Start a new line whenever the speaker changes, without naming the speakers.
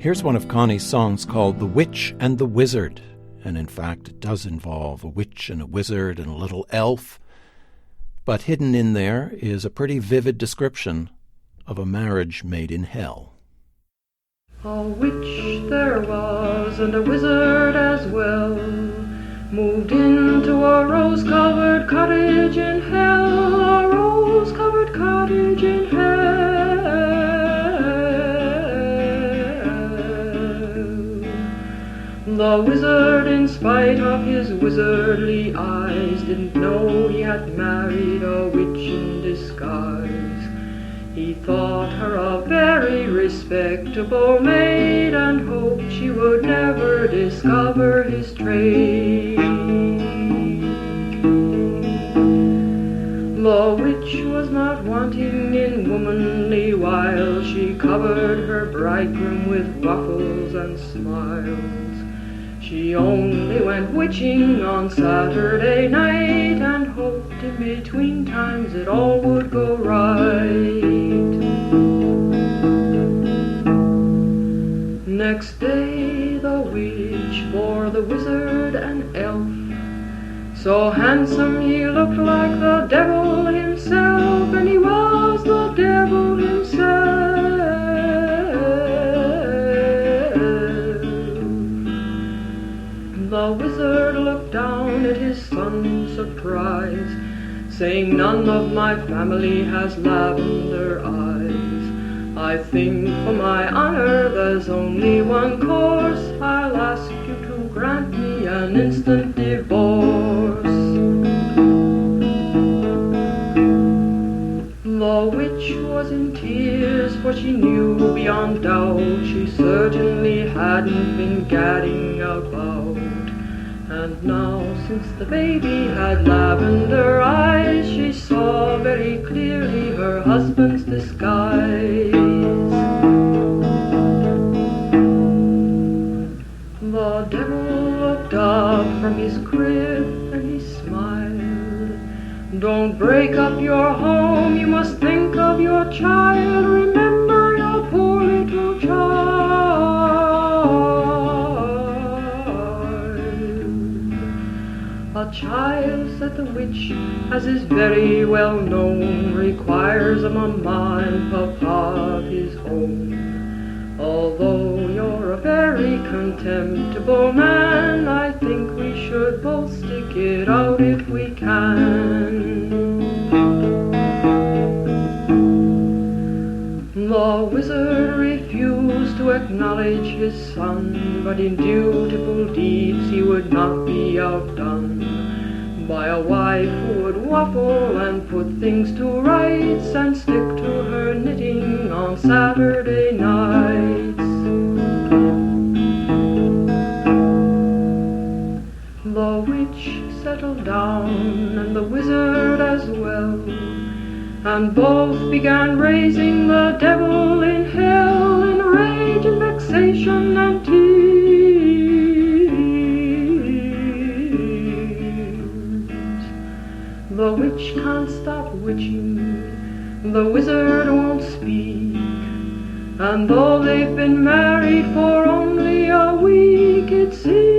Here's one of Connie's songs called The Witch and the Wizard. And in fact, it does involve a witch and a wizard and a little elf. But hidden in there is a pretty vivid description of a marriage made in hell.
A witch there was and a wizard as well, moved into a rose-covered cottage in hell, a rose-covered cottage in hell. The wizard, in spite of his wizardly eyes, didn't know he had married a witch in disguise. He thought her a very respectable maid and hoped she would never discover his trade. The witch was not wanting in womanly wiles. She covered her bridegroom with waffles and smiles. She only went witching on Saturday night and hoped in between times it all would go right. Next day the witch bore the wizard an elf, so handsome he looked like the devil himself, and he was the devil himself. The wizard looked down at his son, surprised, saying, "None of my family has lavender eyes. I think for my honor there's only one course. I'll ask you to grant me an instant divorce." The witch was in tears, for she knew beyond doubt she certainly hadn't been gadding about. And now, since the baby had lavender eyes, she saw very clearly her husband's disguise. The devil looked up from his crib and he smiled. "Don't break up your home, you must think of your child. Remember your poor little child." "A child," said the witch, "as is very well known, requires a mamma and papa of his own. Although you're a very contemptible man, I think we should both stick it out if we can." The wizard refused to acknowledge his son, but in dutiful deeds he would not be outdone by a wife who would waffle and put things to rights and stick to her knitting on Saturday nights. The witch settled down and the wizard as well, and both began raising the devil in hell in rage and vexation and tears. The witch can't stop witching, the wizard won't speak, and though they've been married for only a week, it seems